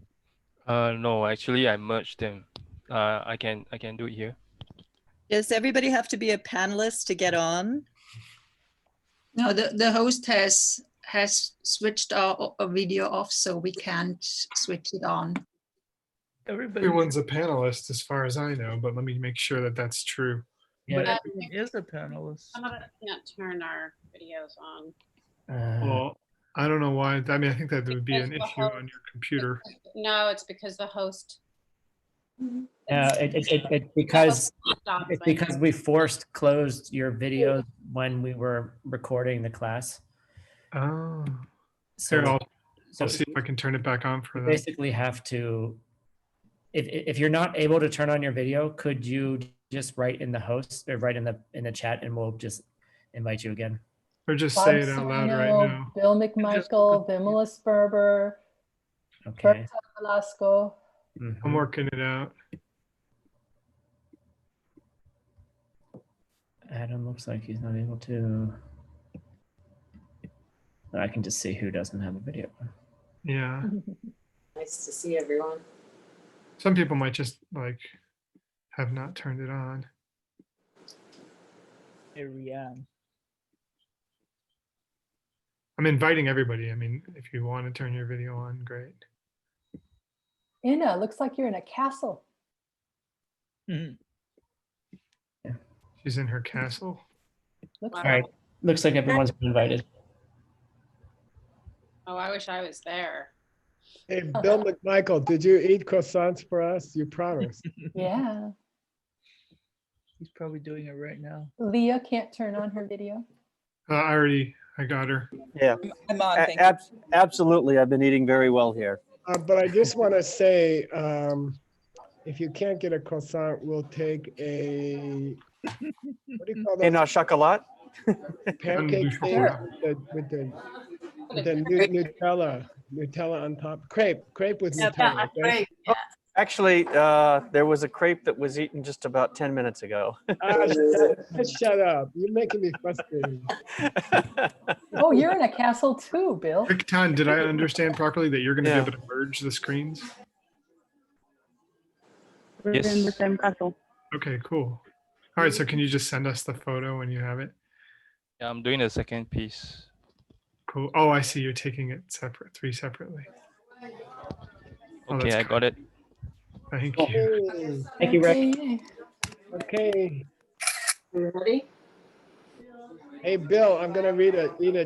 Speaker 5: No, actually I merged them. I can do it here.
Speaker 10: Does everybody have to be a panelist to get on?
Speaker 8: No, the host has switched our video off, so we can't switch it on.
Speaker 6: Everyone's a panelist as far as I know, but let me make sure that that's true.
Speaker 2: Yeah.
Speaker 11: But everyone is a panelist.
Speaker 12: Some of us can't turn our videos on.
Speaker 6: Well, I don't know why. I mean, I think that would be an
Speaker 12: Because the
Speaker 6: issue on your computer.
Speaker 12: No, it's because the host.
Speaker 2: It's because we closed your videos when we were recording the class.
Speaker 6: Oh.
Speaker 2: So,
Speaker 6: Here, I'll see if I can turn it back on for
Speaker 2: you
Speaker 6: that.
Speaker 2: basically have to, if you're not able to turn on your video, could you just write in the host or write in the chat and we'll just invite you again?
Speaker 6: Or just
Speaker 7: Bob
Speaker 6: say it out loud right
Speaker 7: Serino,
Speaker 6: now.
Speaker 7: Bill McMichael, Vimala Sperber,
Speaker 2: Okay.
Speaker 7: Velasco.
Speaker 6: I'm working it out.
Speaker 2: Adam looks like he's not able to. I can just see who doesn't have a video.
Speaker 6: Yeah.
Speaker 7: Nice to see everyone.
Speaker 6: Some people might just like have not turned it on.
Speaker 11: Hey, Rianne.
Speaker 6: I'm inviting everybody. I mean, if you want to turn your video on, great.
Speaker 7: Anna, looks like you're in a castle.
Speaker 6: She's in her castle.
Speaker 7: Looks
Speaker 2: All right. Looks like everyone's been invited.
Speaker 12: Oh, I wish I was there.
Speaker 3: Hey, Bill McMichael, did you eat croissants for us? You promised.
Speaker 7: Yeah.
Speaker 11: He's probably doing it right now.
Speaker 7: Leah can't turn on her video.
Speaker 6: I got her.
Speaker 13: Yeah,
Speaker 10: I'm on, thank you.
Speaker 13: absolutely. I've been eating very well here.
Speaker 3: But I just want to say, if you can't get a croissant, we'll take a, what do you call
Speaker 13: In
Speaker 3: those?
Speaker 13: chocolat?
Speaker 3: Pancake thing with the Nutella on top. Crepe with Nutella. Okay?
Speaker 13: Actually, there was a crepe that was eaten just about 10 minutes ago.
Speaker 3: Shut up. You're making me frustrated.
Speaker 7: Oh, you're in a castle too, Bill.
Speaker 6: Tan, did I understand properly that you're going to
Speaker 13: Yeah.
Speaker 6: be able to merge the screens?
Speaker 14: We're in the same castle.
Speaker 6: Okay, cool. All right, so can you just send us the photo when you have it?
Speaker 5: Yeah, I'm doing the second piece.
Speaker 6: Cool. Oh, I see. You're taking it three separately. Oh,
Speaker 5: Okay,
Speaker 6: that's
Speaker 5: I got it.
Speaker 6: Thank you.
Speaker 2: Thank you, Rick.
Speaker 7: Yay.
Speaker 3: Okay.
Speaker 12: You ready?
Speaker 3: Hey, Bill, I'm going to eat a chili